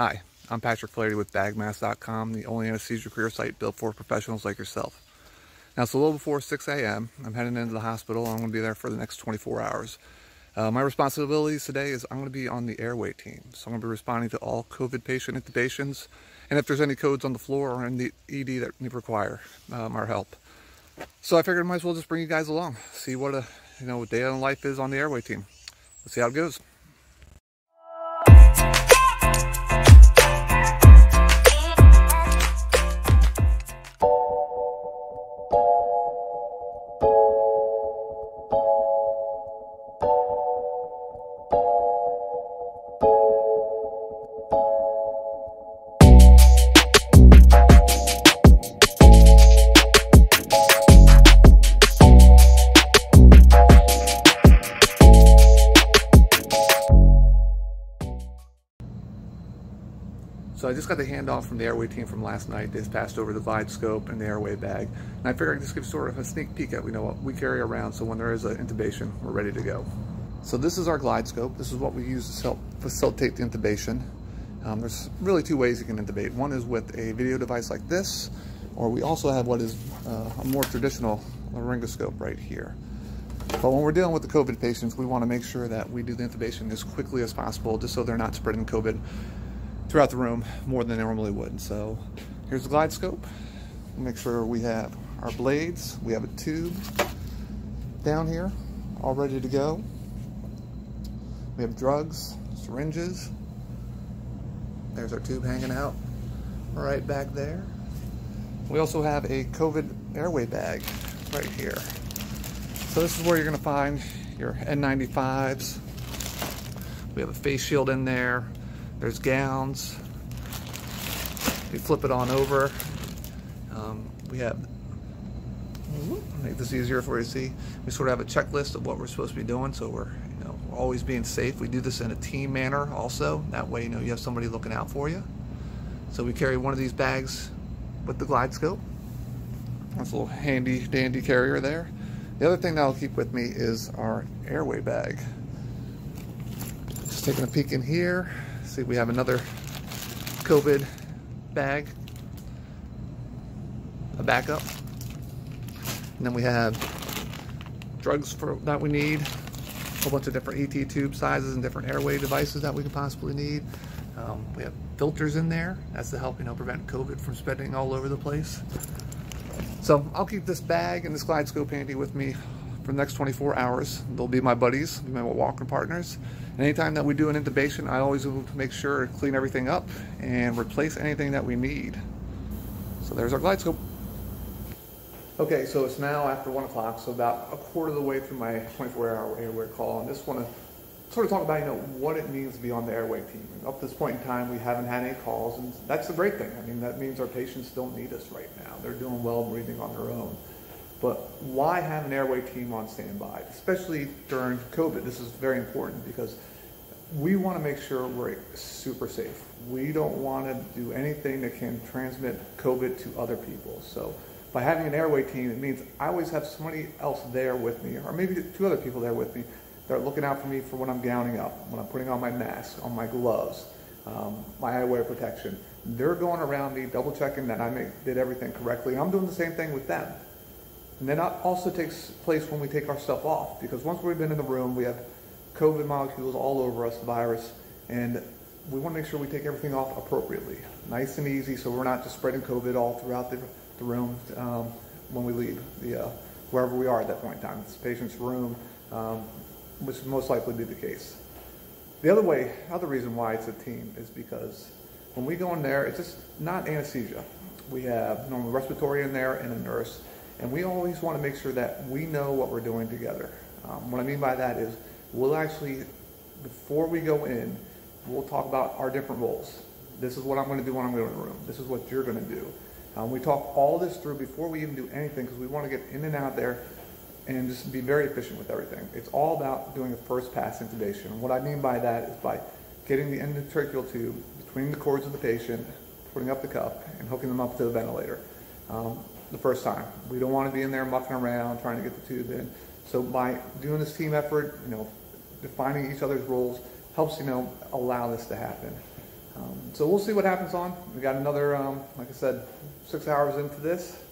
Hi, I'm Patrick Flaherty with BagMask.com, the only anesthesia career site built for professionals like yourself. Now, it's a little before 6 a.m. I'm heading into the hospital. I'm going to be there for the next 24 hours. My responsibilities today is I'm going to be on the airway team. So I'm going to be responding to all COVID patient intubations, and if there's any codes on the floor or in the ED that require our help. So I figured I might as well just bring you guys along, see what a day in life is on the airway team. Let's see how it goes. So I just got the handoff from the airway team from last night. They just passed over the glide scope and the airway bag. And I figured I'd just give sort of a sneak peek at what we carry around, so when there is an intubation, we're ready to go. So this is our glide scope. This is what we use to help facilitate the intubation. There's really two ways you can intubate. One is with a video device like this, or we also have what is a more traditional laryngoscope right here. But when we're dealing with the COVID patients, we want to make sure that we do the intubation as quickly as possible, just so they're not spreading COVID throughout the room more than they normally would. So here's the glide scope. Make sure we have our blades. We have a tube down here, all ready to go. We have drugs, syringes. There's our tube hanging out right back there. We also have a COVID airway bag right here. So this is where you're gonna find your N95s. We have a face shield in there. There's gowns. You flip it on over. We have, make this easier for you to see. We sort of have a checklist of what we're supposed to be doing, so we're always being safe. We do this in a team manner also. That way you have somebody looking out for you. So we carry one of these bags with the glide scope. That's a little handy dandy carrier there. The other thing that I'll keep with me is our airway bag. Just taking a peek in here. See, we have another COVID bag, a backup, and then we have drugs that we need, a whole bunch of different ET tube sizes and different airway devices that we could possibly need. We have filters in there. That's to help prevent COVID from spreading all over the place. So I'll keep this bag and this glide scope handy with me for the next 24 hours. They'll be my buddies, my walking partners. And anytime that we do an intubation, I always will make sure to clean everything up and replace anything that we need. So there's our glide scope. Okay, so it's now after 1 o'clock, so about a quarter of the way through my 24-hour airway call. And I just want to sort of talk about what it means to be on the airway team. And up to this point in time, we haven't had any calls, and that's a great thing. I mean, that means our patients don't need us right now. They're doing well breathing on their own. But why have an airway team on standby, especially during COVID? This is very important because we want to make sure we're super safe. We don't want to do anything that can transmit COVID to other people. So by having an airway team, it means I always have somebody else there with me, or maybe 2 other people there with me that are looking out for me for when I'm gowning up, when I'm putting on my mask, on my gloves, my eyewear protection. They're going around me, double checking that I did everything correctly. I'm doing the same thing with them. And then that also takes place when we take our stuff off, because once we've been in the room, we have COVID molecules all over us, the virus, and we want to make sure we take everything off appropriately, nice and easy, so we're not just spreading COVID all throughout the room when we leave wherever we are at that point in time. It's the patient's room, which would most likely be the case. The other reason why it's a team is because when we go in there, it's just not anesthesia. We have normal respiratory in there and a nurse. And we always want to make sure that we know what we're doing together. What I mean by that is we'll actually, before we go in, we'll talk about our different roles. This is what I'm going to do when I'm going in the room. This is what you're going to do. We talk all this through before we even do anything, because we want to get in and out there and just be very efficient with everything. It's all about doing a first pass intubation. What I mean by that is by getting the endotracheal tube between the cords of the patient, putting up the cup, and hooking them up to the ventilator. The first time. We don't want to be in there mucking around trying to get the tube in. So by doing this team effort, defining each other's roles helps, allow this to happen. So we'll see what happens on. We got another, like I said, 6 hours into this.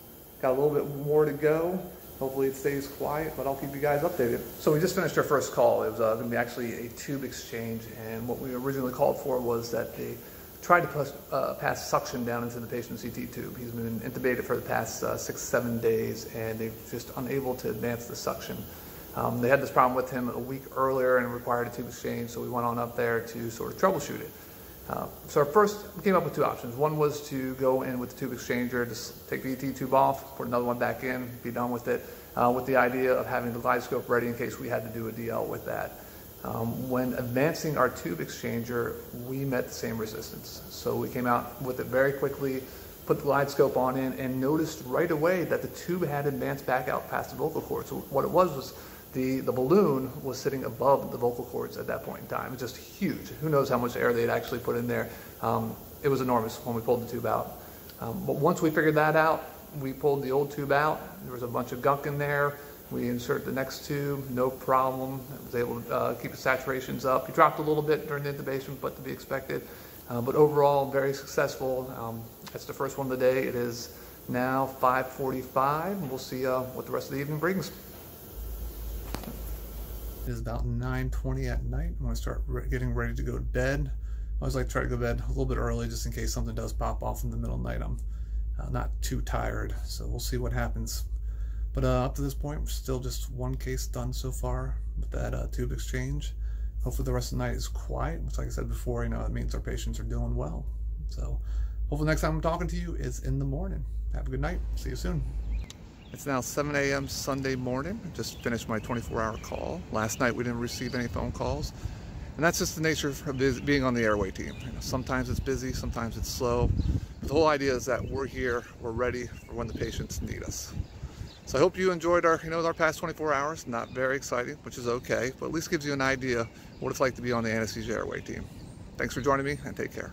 Got a little bit more to go. Hopefully it stays quiet, but I'll keep you guys updated. So we just finished our first call. It was going to be actually a tube exchange, and what we originally called for was that they tried to pass suction down into the patient's CT tube. He's been intubated for the past 6-7 days, and they're just unable to advance the suction. They had this problem with him a week earlier and required a tube exchange, so we went on up there to sort of troubleshoot it. So we came up with two options. One was to go in with the tube exchanger, just take the ET tube off, put another one back in, be done with it, with the idea of having the glide scope ready in case we had to do a DL with that. When advancing our tube exchanger, we met the same resistance. So we came out with it very quickly, put the glide scope on in, and noticed right away that the tube had advanced back out past the vocal cord. So what it was the balloon was sitting above the vocal cords at that point in time. It was just huge. Who knows how much air they'd actually put in there. It was enormous when we pulled the tube out. But once we figured that out, we pulled the old tube out. There was a bunch of gunk in there. We inserted the next tube, no problem. I was able to keep the saturations up. He dropped a little bit during the intubation, but to be expected. But overall, very successful. That's the first one of the day. It is now 5:45. We'll see what the rest of the evening brings. It is about 9:20 at night. I'm going to start getting ready to go to bed. I always like to try to go to bed a little bit early just in case something does pop off in the middle of the night. I'm not too tired, so we'll see what happens. But up to this point, we're still just one case done so far with that tube exchange. Hopefully the rest of the night is quiet, which, like I said before, it means our patients are doing well. So hopefully next time I'm talking to you is in the morning. Have a good night. See you soon. It's now 7 a.m. Sunday morning. I just finished my 24-hour call. Last night we didn't receive any phone calls. And that's just the nature of being on the airway team. Sometimes it's busy, sometimes it's slow. But the whole idea is that we're here, we're ready for when the patients need us. So I hope you enjoyed our past 24 hours. Not very exciting, which is okay, but at least gives you an idea what it's like to be on the Anesthesia Airway team. Thanks for joining me, and take care.